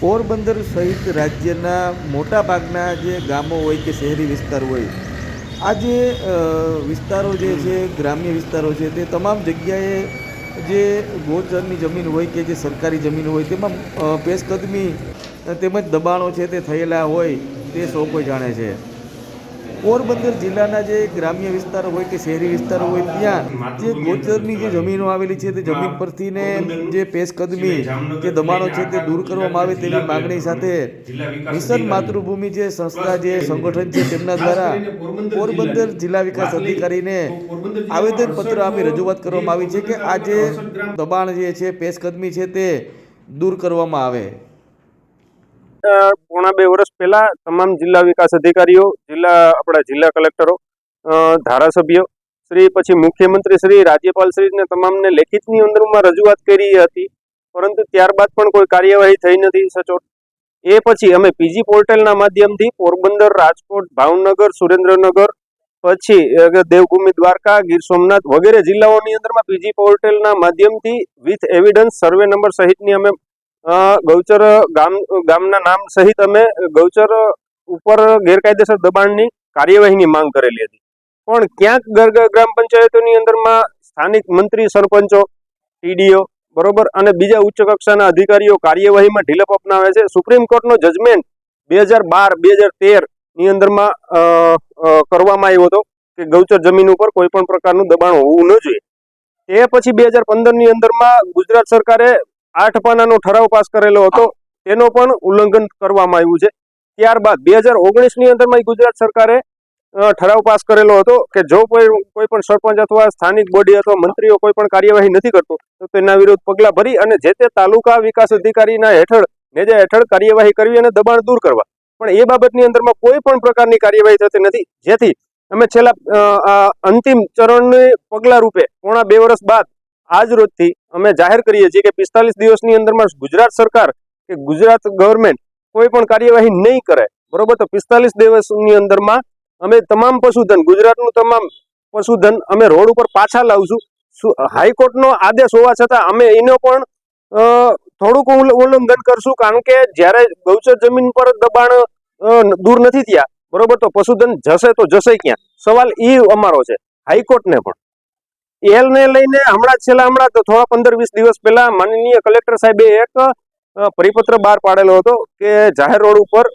પોરબંદર સહિત રાજ્યના મોટા ભાગના જે ગામો હોય કે શહેરી વિસ્તાર હોય, આ જે વિસ્તારો જે છે, ગ્રામ્ય વિસ્તારો છે, તે તમામ જગ્યાએ જે ગોચરની જમીન હોય કે જે સરકારી જમીન હોય તેમાં પેશકદમી તેમજ દબાણો છે તે થયેલા હોય તે સૌ કોઈ જાણે છે. પોરબંદર જિલ્લાના જે ગ્રામ્ય વિસ્તારો હોય કે શહેરી વિસ્તારો હોય ત્યાં જે ગોચરની જે જમીનો આવેલી છે તે જમીન પરથી ને જે પેશકદમી કે દબાણો છે તે દૂર કરવામાં આવે તેવી માગણી સાથે મિશન માતૃભૂમિ જે સંસ્થા જે સંગઠન છે તેમના દ્વારા પોરબંદર જિલ્લા વિકાસ અધિકારીને આવેદનપત્ર આપી રજૂઆત કરવામાં આવી છે કે આ જે દબાણ જે છે પેશકદમી છે તે દૂર કરવામાં આવે. પોણા 2 વર્ષ પહેલા તમામ જિલ્લા વિકાસ અધિકારીઓ, આપણા જિલ્લા કલેક્ટરો, ધારાસભ્યો શ્રી, પછી મુખ્યમંત્રી શ્રી, રાજ્યપાલ શ્રીને તમામને લેખિતની અંદરમાં રજૂઆત કરી હતી, પરંતુ ત્યારબાદ પણ કોઈ કાર્યવાહી થઈ નથી સચોટ. એ પછી અમે પીજી પોર્ટલના માધ્યમથી પોરબંદર, રાજકોટ, ભાવનગર, સુરેન્દ્રનગર, પછી દેવભૂમિ દ્વારકા, ગીર સોમનાથ વગેરે જિલ્લાઓની અંદરમાં પીજી પોર્ટલના માધ્યમથી વિથ એવિડન્સ સર્વે નંબર સહિતની અમે ગૌચર ગામના નામ સહિત અમે ગૌચર ઉપર ગેરકાયદેસર દબાણની કાર્યવાહીની માંગ કરેલી હતી. પણ ક્યાંક ગ્રામ પંચાયતોની અંદરમાં સ્થાનિક મંત્રી, સરપંચો, ટીડીઓ બરોબર અને બીજા ઉચ્ચ કક્ષાના અધિકારીઓ કાર્યવાહીમાં ઢીલપ અપનાવે છે. સુપ્રીમ કોર્ટનો જજમેન્ટ 2012-2013 ની અંદરમાં કરવામાં આવ્યો હતો કે ગૌચર જમીન ઉપર કોઈ પણ પ્રકારનું દબાણ હોવું ન જોઈએ. તે પછી 2015 ની અંદરમાં ગુજરાત સરકારે 8 પાનાનો ઠરાવ પાસ કરેલો હતો, તેનો પણ ઉલ્લંઘન કરવામાં આવ્યું છે. ત્યારબાદ 2019 ની અંદરમાં ગુજરાત સરકારે ઠરાવ પાસ કરેલો હતો કે જો કોઈ પણ સરપંચ અથવા સ્થાનિક બોડી અથવા મંત્રીઓ કોઈ પણ કાર્યવાહી નથી કરતો તો તેના વિરુદ્ધ પગલાં ભરી અને જે તે તાલુકા વિકાસ અધિકારીના હેઠળ કાર્યવાહી કરવી અને દબાણ દૂર કરવા. પણ એ બાબતની અંદરમાં કોઈ પણ પ્રકારની કાર્યવાહી થતી નથી, જેથી અમે છેલ્લા અંતિમ ચરણની પગલા રૂપે પોણા 2 વર્ષ બાદ આજ રોજથી અમે જાહેર કરીએ છીએ કે 45 દિવસની અંદરમાં ગુજરાત સરકાર કે ગુજરાત ગવર્મેન્ટ કોઈ પણ કાર્યવાહી નહીં કરે બરોબર, તો 45 દિવસની અંદરમાં અમે તમામ પશુધન, ગુજરાતનું તમામ પશુધન અમે રોડ ઉપર પાછા લાવશું. હાઈકોર્ટનો આદેશ હોવા છતાં અમે એનો પણ થોડુંક ઉલ્લંઘન કરશું, કારણ કે જ્યારે ગૌચર જમીન પર દબાણ દૂર નથી થયા બરોબર, તો પશુધન જશે તો જશે ક્યાં? સવાલ એ અમારો છે હાઈકોર્ટને પણ. એલને લઈને હમણાં તો થોડા 15-20 દિવસ પહેલા માનનીય કલેક્ટર સાહેબે એક પરિપત્ર બહાર પાડેલો હતો કે જાહેર રોડ ઉપર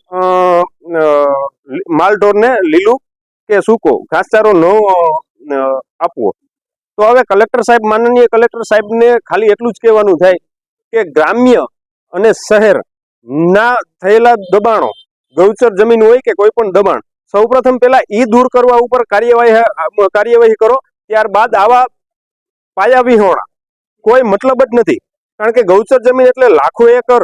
માલઢોરને લીલું કે સૂકો ઘાસચારો ન આપવો. તો હવે માનનીય કલેક્ટર સાહેબને ખાલી એટલું જ કહેવાનું થાય કે ગ્રામ્ય અને શહેર ના થયેલા દબાણો, ગૌચર જમીન હોય કે કોઈ પણ દબાણ, સૌપ્રથમ પહેલા ઈ દૂર કરવા ઉપર કાર્યવાહી કરો. ત્યારબાદ આવા પાયા વિહોણા કોઈ મતલબ જ નથી, કારણ કે ગૌચર જમીન એટલે લાખો એકર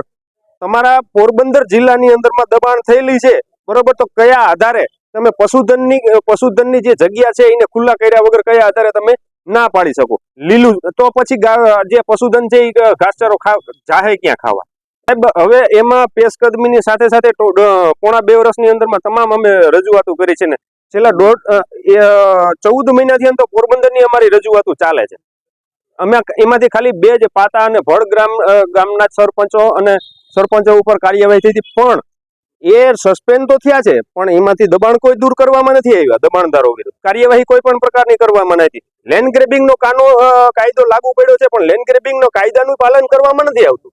તમારા પોરબંદર જિલ્લાની અંદરમાં દબાણ થયેલી છે બરોબર, તો કયા આધારે તમે પશુધનની જે જગ્યા છે એને ખુલ્લા કર્યા વગર કયા આધારે તમે ના પાડી શકો? લીલું તો પછી જે પશુધન છે એ ઘાસચારો જાહે ક્યાં ખાવા? હવે એમાં પેશકદમીની સાથે સાથે પોણા 2 વર્ષની અંદરમાં તમામ અમે રજૂઆતો કરી છે ને છેલ્લા 14 મહિનાથી તો પોરબંદરની અમારી રજૂઆતો ચાલે છે. અમે એમાંથી ખાલી 2 જ પાતા અને ભડ ગામના સરપંચો ઉપર કાર્યવાહી થઈ હતી, પણ એ સસ્પેન્ડ તો થયા છે, પણ એમાંથી દબાણ કોઈ દૂર કરવામાં નથી આવ્યા. દબાણદારો વિરુદ્ધ કાર્યવાહી કોઈ પણ પ્રકારની કરવામાં નથી. લેન્ડ ગ્રેબિંગનો કાયદો લાગુ પડ્યો છે, પણ લેન્ડ ગ્રેબિંગનો કાયદાનું પાલન કરવામાં નથી આવતું.